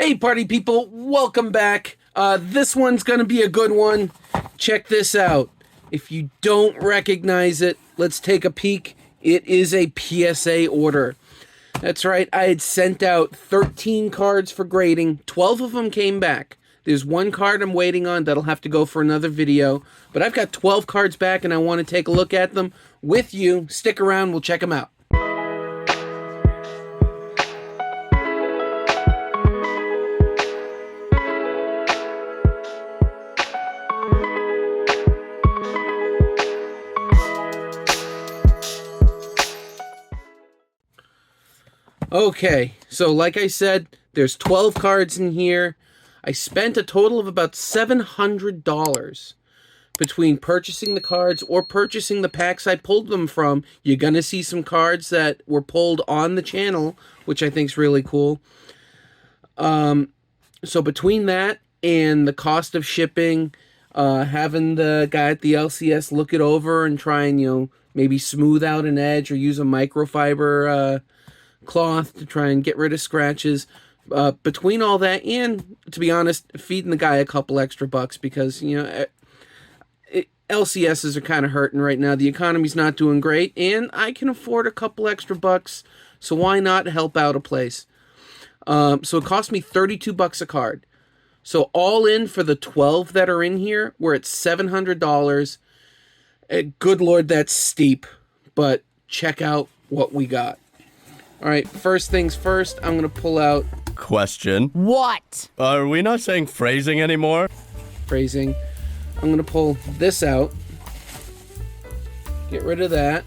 Hey, party people, welcome back. This one's gonna be a good one. Check this out. If you don't recognize it, let's take a peek. It is a PSA order. That's right, I had sent out 13 cards for grading. 12 of them came back. There's one card I'm waiting on that'll have to go for another video. But I've got 12 cards back and I want to take a look at them with you. Stick around, we'll check them out. Okay, so like I said, there's 12 cards in here. I spent a total of about $700 between purchasing the cards or purchasing the packs I pulled them from. You're going to see some cards that were pulled on the channel, which I think is really cool. So between that and the cost of shipping, having the guy at the LCS look it over and try and, maybe smooth out an edge or use a microfiber cloth to try and get rid of scratches. Between all that and, to be honest, feeding the guy a couple extra bucks because, LCSs are kind of hurting right now. The economy's not doing great, and I can afford a couple extra bucks, so why not help out a place? So it cost me $32 a card. So all in for the 12 that are in here, we're at $700. Good Lord, that's steep, but check out what we got. All right, first things first, I'm going to pull out... Question. What? Are we not saying phrasing anymore? Phrasing. I'm going to pull this out. Get rid of that.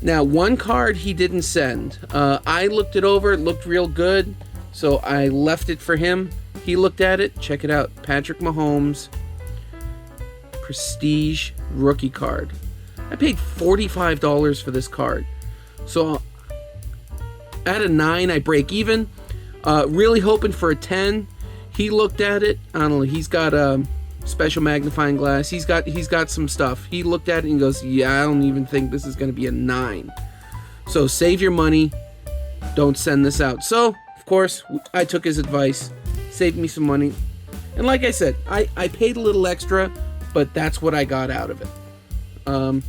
Now, one card he didn't send. I looked it over. It looked real good, so I left it for him. He looked at it. Check it out. Patrick Mahomes. Prestige rookie card. I paid $45 for this card. So... at a 9, I break even. Really hoping for a 10. He looked at it. I don't know. He's got a special magnifying glass. He's got some stuff. He looked at it and goes, "Yeah, I don't even think this is going to be a 9." So save your money. Don't send this out. So of course I took his advice. Saved me some money. And like I said, I paid a little extra, but that's what I got out of it. How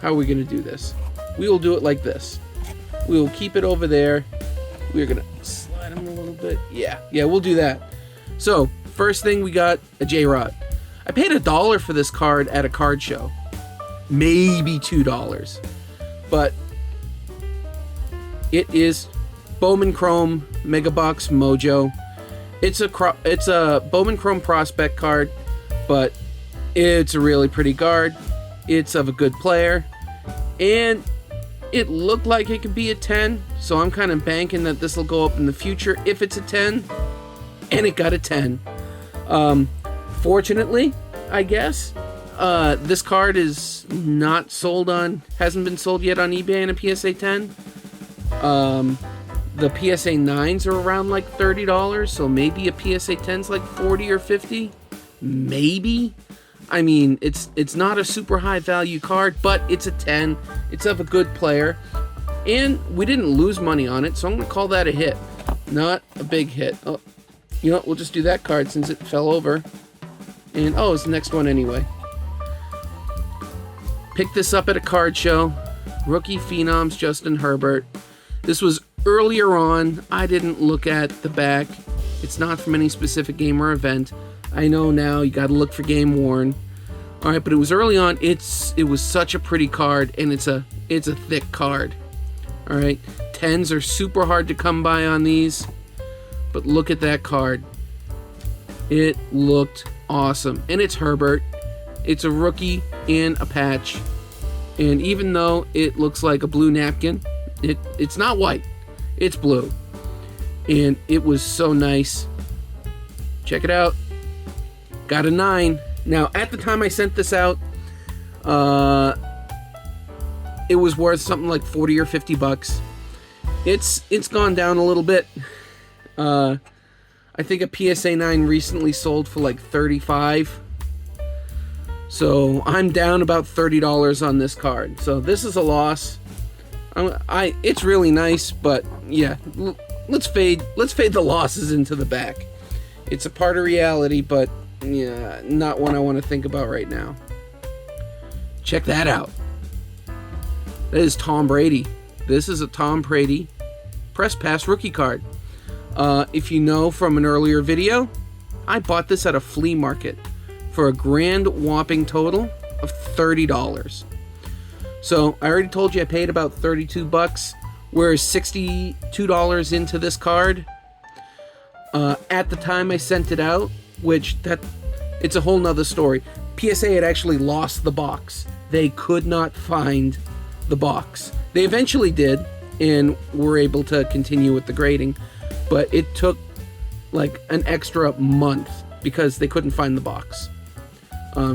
are we going to do this? We will do it like this. We will keep it over there. We're going to slide him a little bit. Yeah, we'll do that. So, first thing, we got a J-Rod. I paid $1 for this card at a card show. Maybe $2. But it is Bowman Chrome Megabox Mojo. It's a Bowman Chrome prospect card, but it's a really pretty card. It's of a good player. And it looked like it could be a 10, so I'm kind of banking that this will go up in the future if it's a 10, and it got a 10. Fortunately, I guess, this card is not sold hasn't been sold yet on eBay in a PSA 10. The PSA 9s are around like $30, so maybe a PSA 10's like 40 or 50, maybe. I mean, it's not a super high value card, but it's a 10. It's of a good player. And we didn't lose money on it, so I'm going to call that a hit. Not a big hit. Oh, you know what? We'll just do that card since it fell over. And, it's the next one anyway. Picked this up at a card show. Rookie Phenoms Justin Herbert. This was earlier on. I didn't look at the back. It's not from any specific game or event. I know now you got to look for game worn. All right, but it was early on. It was such a pretty card, and it's a thick card. All right, 10s are super hard to come by on these, but look at that card. It looked awesome, and it's Herbert. It's a rookie and a patch, and even though it looks like a blue napkin, it's not white. It's blue, and it was so nice. Check it out. Got a 9. Now, at the time I sent this out, it was worth something like 40 or 50 bucks. It's gone down a little bit. I think a PSA 9 recently sold for like 35. So I'm down about $30 on this card. So this is a loss. It's really nice, but yeah, let's fade the losses into the back. It's a part of reality, but yeah, not one I want to think about right now. Check that out. That is Tom Brady. This is a Tom Brady press pass rookie card. If you know from an earlier video, I bought this at a flea market for a grand whopping total of $30. So I already told you I paid about $32. We're $62 into this card. At the time I sent it out, it's a whole nother story. PSA had actually lost the box. They could not find the box. They eventually did, and were able to continue with the grading, but it took like an extra month because they couldn't find the box.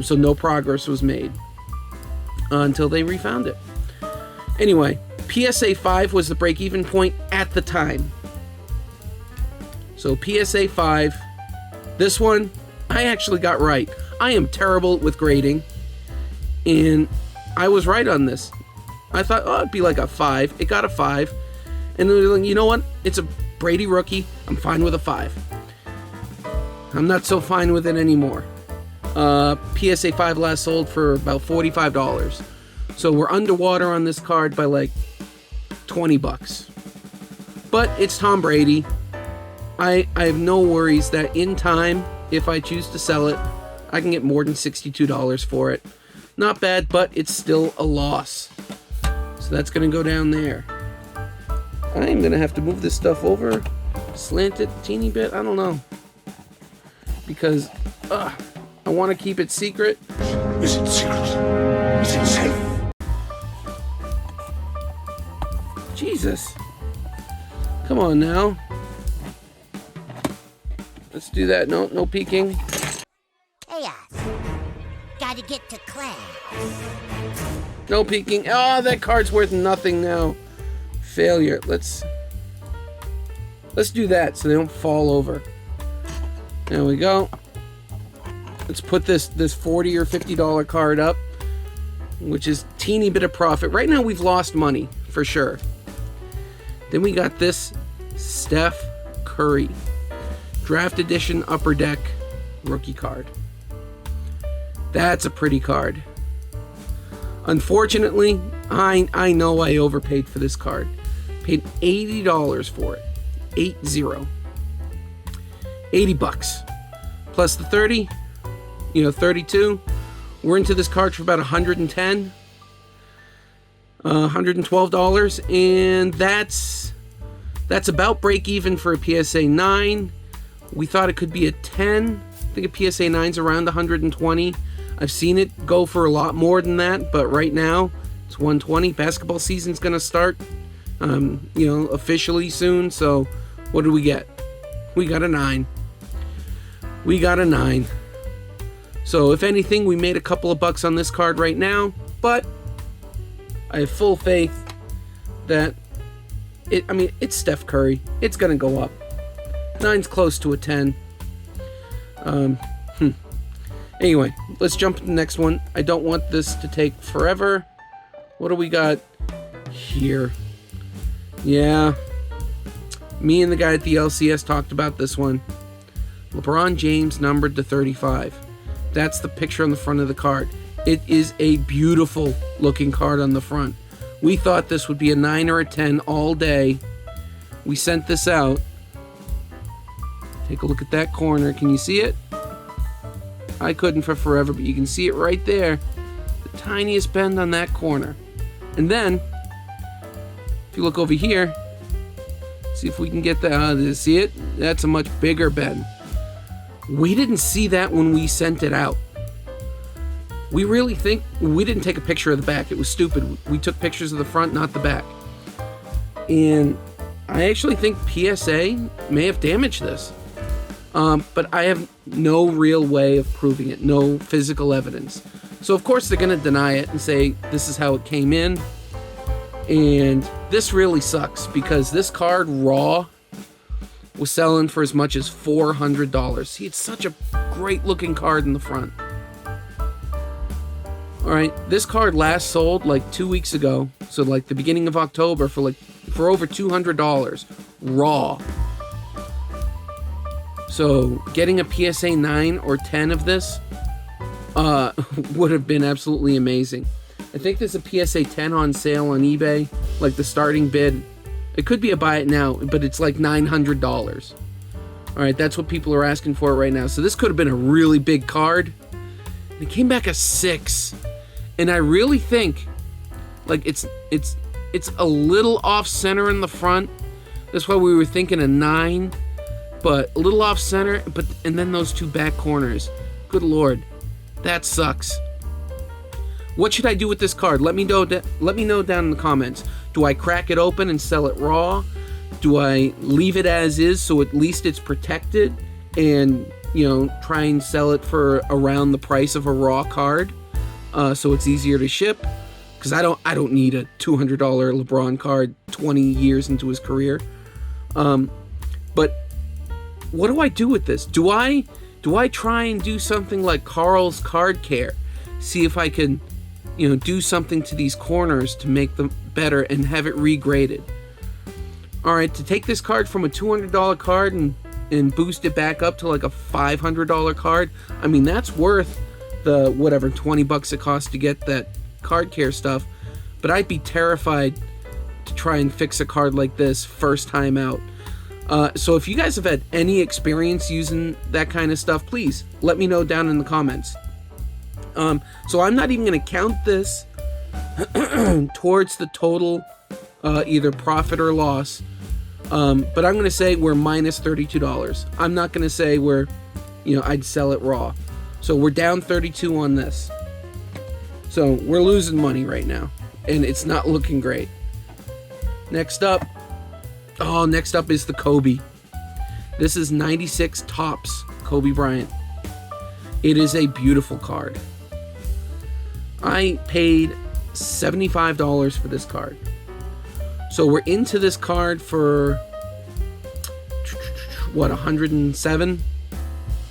So no progress was made until they refound it. Anyway, PSA 5 was the break-even point at the time. So PSA 5, this one, I actually got right. I am terrible with grading, and I was right on this. I thought, oh, it'd be like a 5. It got a 5. And then, like, you know what? It's a Brady rookie. I'm fine with a 5. I'm not so fine with it anymore. PSA 5 last sold for about $45. So we're underwater on this card by like $20. But it's Tom Brady. I have no worries that in time, if I choose to sell it, I can get more than $62 for it. Not bad, but it's still a loss. So that's going to go down there. I'm going to have to move this stuff over, slant it a teeny bit, I don't know. Because I want to keep it secret. Is it secret? Is it safe? Jesus. Come on now. Let's do that. No peeking. Chaos. Gotta get to class. No peeking. Oh, that card's worth nothing now. Failure. Let's do that so they don't fall over. There we go. Let's put this $40 or $50 card up, which is teeny bit of profit. Right now we've lost money for sure. Then we got this Steph Curry Draft Edition Upper Deck rookie card. That's a pretty card. Unfortunately, I know I overpaid for this card. Paid $80 for it. 80. $80 plus the 30, 32. We're into this card for about $110, $112, and that's about break even for a PSA 9. We thought it could be a 10. I think a PSA 9's around 120. I've seen it go for a lot more than that, but right now it's 120. Basketball season's gonna start, officially soon. So what do we get? We got a 9. We got a 9. So if anything, we made a couple of bucks on this card right now, but I have full faith that it's Steph Curry. It's gonna go up. 9's close to a 10. Anyway, let's jump to the next one. I don't want this to take forever. What do we got here? Yeah. Me and the guy at the LCS talked about this one. LeBron James numbered to 35. That's the picture on the front of the card. It is a beautiful looking card on the front. We thought this would be a 9 or a 10 all day. We sent this out. Take a look at that corner. Can you see it? I couldn't for forever, but you can see it right there. The tiniest bend on that corner. And then, if you look over here, see if we can get the, see it? That's a much bigger bend. We didn't see that when we sent it out. We really think, we didn't take a picture of the back. It was stupid. We took pictures of the front, not the back. And I actually think PSA may have damaged this. But I have no real way of proving it, no physical evidence. So of course they're going to deny it and say this is how it came in. And this really sucks because this card raw was selling for as much as $400. See, it's such a great looking card in the front. All right, this card last sold like 2 weeks ago, so like the beginning of October for over $200. raw. So getting a PSA 9 or 10 of this would have been absolutely amazing. I think there's a PSA 10 on sale on eBay, like the starting bid. It could be a buy it now, but it's like $900. All right, that's what people are asking for right now. So this could have been a really big card. It came back a 6, and I really think like it's a little off center in the front. That's why we were thinking a 9, but a little off center. And then those two back corners. Good Lord, that sucks. What should I do with this card? Let me know down in the comments. Do I crack it open and sell it raw? Do I leave it as is so at least it's protected and, you know, try and sell it for around the price of a raw card so it's easier to ship? Because I don't need a $200 LeBron card 20 years into his career. But what do I do with this? Do I try and do something like Carl's Card Care? See if I can, you know, do something to these corners to make them better and have it regraded. All right, to take this card from a $200 card and boost it back up to like a $500 card, I mean, that's worth the whatever 20 bucks it costs to get that card care stuff. But I'd be terrified to try and fix a card like this first time out. So if you guys have had any experience using that kind of stuff, please let me know down in the comments. So I'm not even going to count this towards the total either profit or loss. But I'm going to say we're minus $32. I'm not going to say I'd sell it raw. So we're down 32 on this. So we're losing money right now, and it's not looking great. Next up is the Kobe. This is 96 Topps Kobe Bryant. It is a beautiful card. I paid $75 for this card. So we're into this card for what, 107?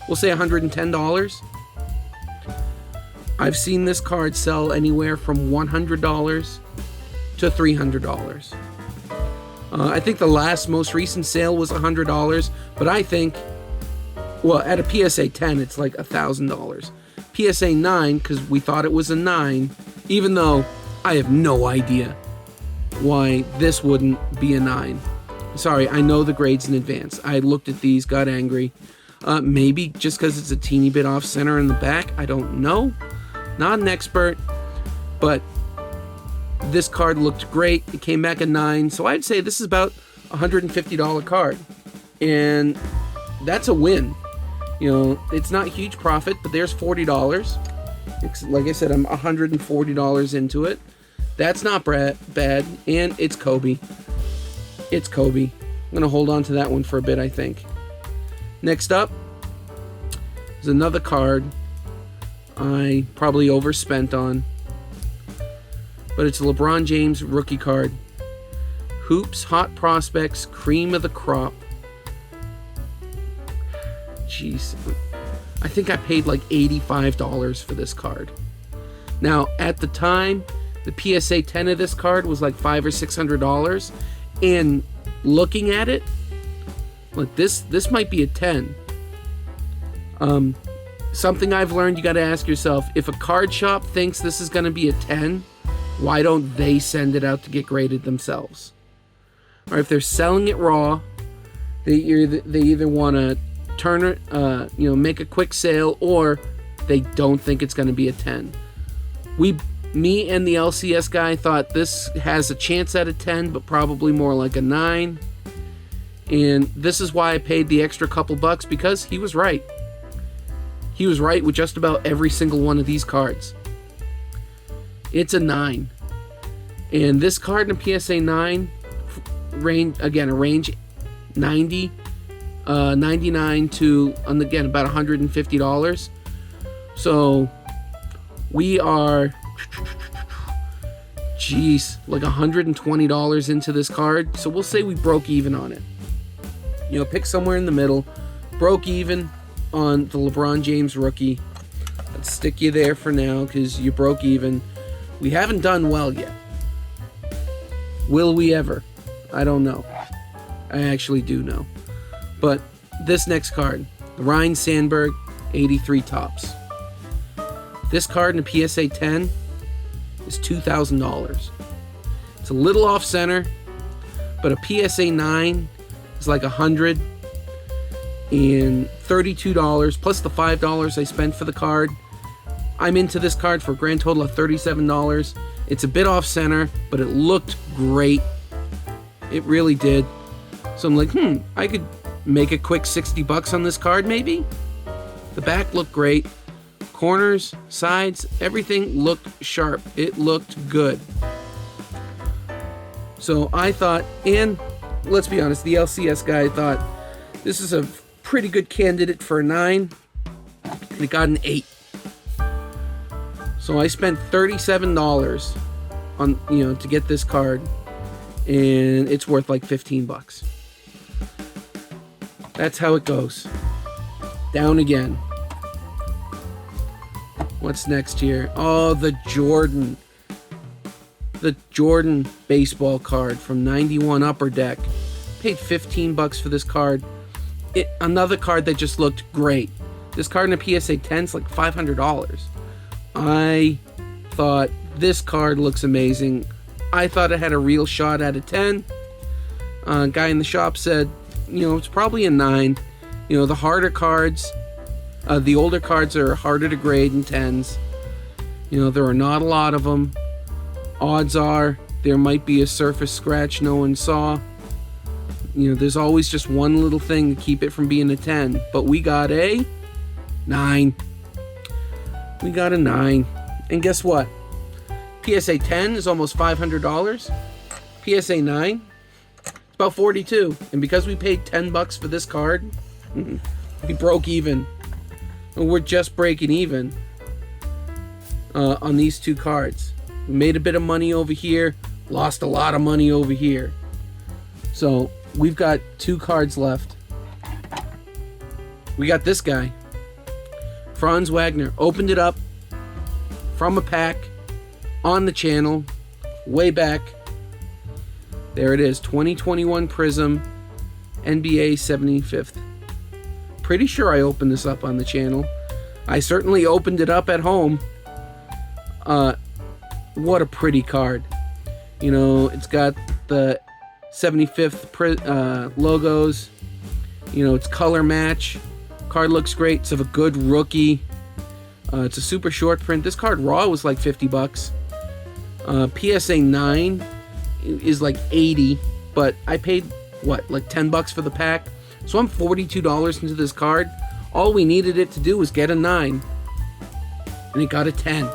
We'll say $110. I've seen this card sell anywhere from $100 to $300. I think the most recent sale was $100, but I think, well, at a PSA 10, it's like $1,000. PSA 9, because we thought it was a 9, even though I have no idea why this wouldn't be a 9. Sorry, I know the grades in advance. I looked at these, got angry. Maybe just because it's a teeny bit off center in the back. I don't know. Not an expert, but this card looked great. It came back a 9, so I'd say this is about a $150 card, and that's a win. You know, it's not huge profit, but there's $40. Like I said, I'm $140 into it. That's not bad, and it's Kobe. It's Kobe. I'm gonna hold on to that one for a bit, I think. Next up is another card I probably overspent on, but it's a LeBron James rookie card. Hoops Hot Prospects Cream of the Crop. Jeez, I think I paid like $85 for this card. Now, at the time, the PSA 10 of this card was like $500 or $600, and looking at it, like this might be a 10. Something I've learned, you got to ask yourself, if a card shop thinks this is going to be a 10, why don't they send it out to get graded themselves? Or if they're selling it raw, they either want to turn it, make a quick sale, or they don't think it's going to be a 10. Me and the LCS guy thought this has a chance at a 10, but probably more like a 9. And this is why I paid the extra couple bucks, because he was right. He was right with just about every single one of these cards. It's a 9. And this card in a PSA 9, a range 90, 99 to, again, about $150. So we are, like $120 into this card. So we'll say we broke even on it. You know, pick somewhere in the middle. Broke even on the LeBron James rookie. Let's stick you there for now because you broke even. We haven't done well yet. Will we ever? I don't know. I actually do know. But this next card, the Ryan Sandberg 83 Tops. This card in a PSA 10 is $2,000. It's a little off center, but a PSA 9 is like $132 plus the $5 I spent for the card. I'm into this card for a grand total of $37. It's a bit off center, but it looked great. It really did. So I'm like, I could make a quick $60 on this card maybe. The back looked great. Corners, sides, everything looked sharp. It looked good. So I thought, and let's be honest, the LCS guy thought this is a pretty good candidate for a 9, and it got an 8. So I spent $37 on, to get this card, and it's worth like $15. That's how it goes. Down again. What's next here? Oh, the Jordan baseball card from 91 Upper Deck. Paid $15 for this card. Another card that just looked great. This card in a PSA 10 is like $500. I thought this card looks amazing. I thought it had a real shot at a 10. Guy in the shop said, it's probably a 9. The harder cards, the older cards are harder to grade in 10s. There are not a lot of them. Odds are there might be a surface scratch no one saw. There's always just one little thing to keep it from being a 10. But we got a 9. We got a 9. And guess what? PSA 10 is almost $500. PSA 9, it's about $42. And because we paid $10 for this card, we broke even. And we're just breaking even on these two cards. We made a bit of money over here, lost a lot of money over here. So we've got 2 cards left. We got this guy, Franz Wagner. Opened it up from a pack on the channel way back. There it is, 2021 Prism NBA 75th. Pretty sure I opened this up on the channel. I certainly opened it up at home. What a pretty card. It's got the 75th logos. It's color match. Card looks great. It's of a good rookie. It's a super short print. This card raw was like $50. PSA 9 is like $80, but I paid like $10 for the pack. So I'm $42 into this card. All we needed it to do was get a 9, and it got a 10.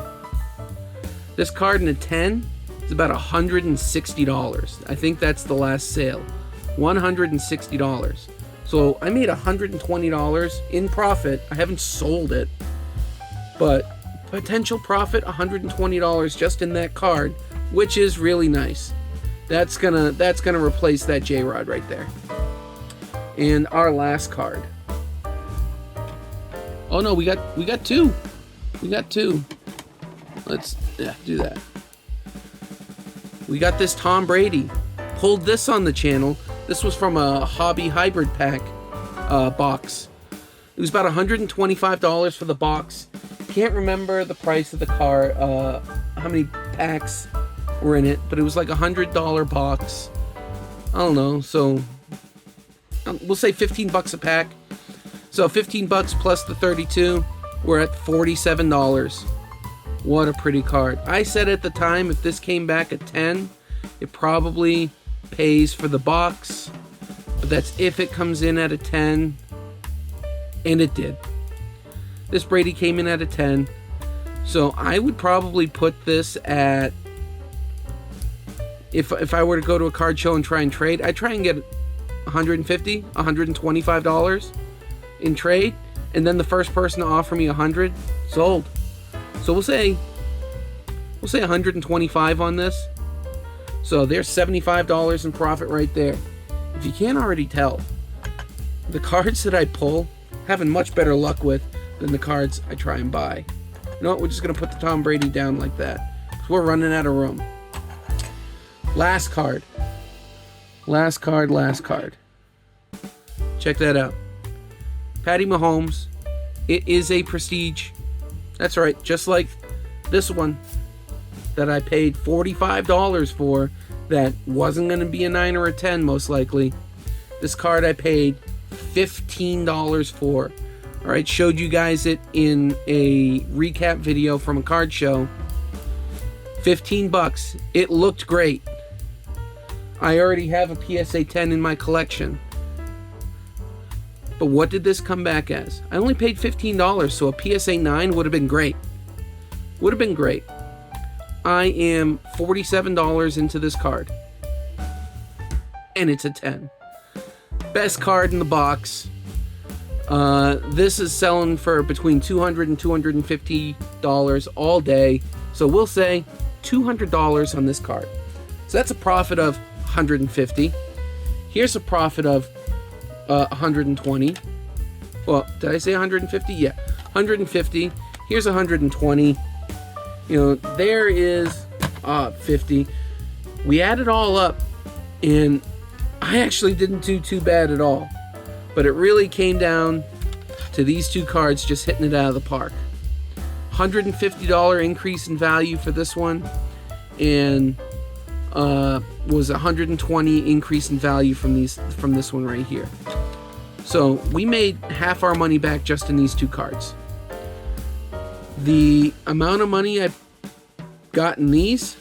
This card in a 10 is about $160. I think that's the last sale. $160. So I made $120 in profit. I haven't sold it, but potential profit $120 just in that card, which is really nice. That's gonna replace that J-Rod right there. And our last card. Oh no, we got 2. We got 2. Let's do that. We got this Tom Brady. Pulled this on the channel. This was from a Hobby Hybrid Pack box. It was about $125 for the box. Can't remember the price of the car, how many packs were in it, but it was like $100 box. I don't know, so we'll say $15 a pack. So $15 plus the 32, we're at $47. What a pretty card. I said at the time, if this came back at 10, it probably pays for the box, but that's if it comes in at a 10, and it did. This Brady came in at a 10, so I would probably put this at, if I were to go to a card show and try and trade, I'd try and get $150, $125 in trade, and then the first person to offer me $100, sold. So we'll say 125 on this. So there's $75 in profit right there. If you can't already tell, the cards that I pull having much better luck with than the cards I try and buy. You know what? We're just gonna put the Tom Brady down like that, because we're running out of room. Last card. Check that out. Patty Mahomes. It is a prestige. That's right, just like this one that I paid $45 for that wasn't going to be a 9 or a 10 most likely. This card I paid $15 for. Alright, showed you guys it in a recap video from a card show. 15 bucks. It looked great. I already have a PSA 10 in my collection. But what did this come back as? I only paid $15, so a PSA 9 would have been great. Would have been great. I am $47 into this card. And it's a 10. Best card in the box. This is selling for between $200 and $250 all day. So we'll say $200 on this card. So that's a profit of $150. Here's a profit of $120. Well, did I say $150? Yeah, $150. Here's $120. You know, there is $50. We add it all up, and I actually didn't do too bad at all. But it really came down to these two cards just hitting it out of the park. $150 increase in value for this one, and was $120 increase in value from this one right here. So we made half our money back just in these two cards. The amount of money I've got in these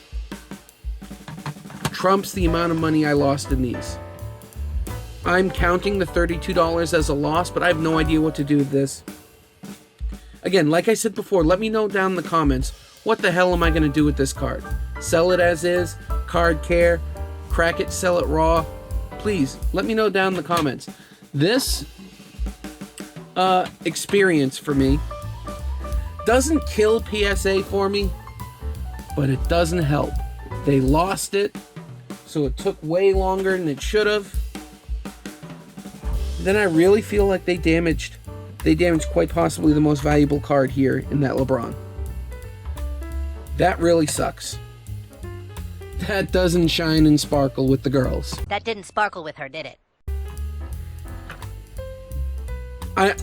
trumps the amount of money I lost in these. I'm counting the $32 as a loss, but I have no idea what to do with this. Again, like I said before, let me know down in the comments, what the hell am I going to do with this card? Sell it as is? Card care? Crack it, sell it raw? Please, let me know down in the comments. This experience for me doesn't kill PSA for me, but it doesn't help. They lost it, so it took way longer than it should have. Then I really feel like they damaged quite possibly the most valuable card here in that LeBron. That really sucks. That doesn't shine and sparkle with the girls. That didn't sparkle with her, did it? I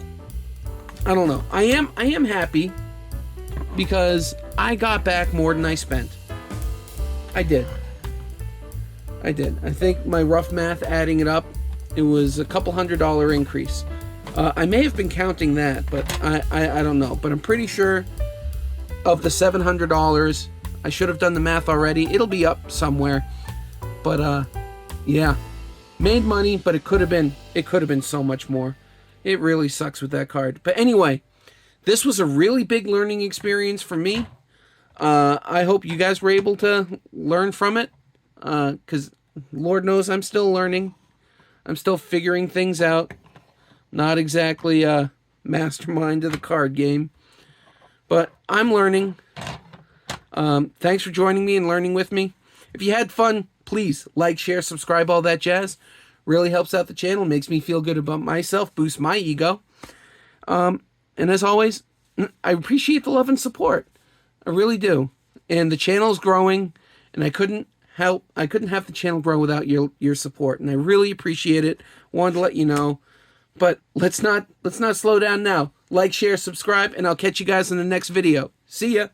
don't know. I am happy because I got back more than I spent. I did. I think my rough math, adding it up, it was a couple $100 increase. I may have been counting that, but I don't know. But I'm pretty sure of the $700, I should have done the math already. It'll be up somewhere. But yeah, made money, but it could have been so much more. It really sucks with that card. But anyway, this was a really big learning experience for me. I hope you guys were able to learn from it, because Lord knows I'm still learning. I'm still figuring things out. Not exactly a mastermind of the card game, but I'm learning. Thanks for joining me and learning with me. If you had fun, please like, share, subscribe, all that jazz. Really helps out the channel, makes me feel good about myself, boosts my ego. And as always, I appreciate the love and support. I really do. And the channel's growing, and I couldn't have the channel grow without your support, and I really appreciate it. Wanted to let you know. But let's not slow down now. Like, share, subscribe, and I'll catch you guys in the next video. See ya.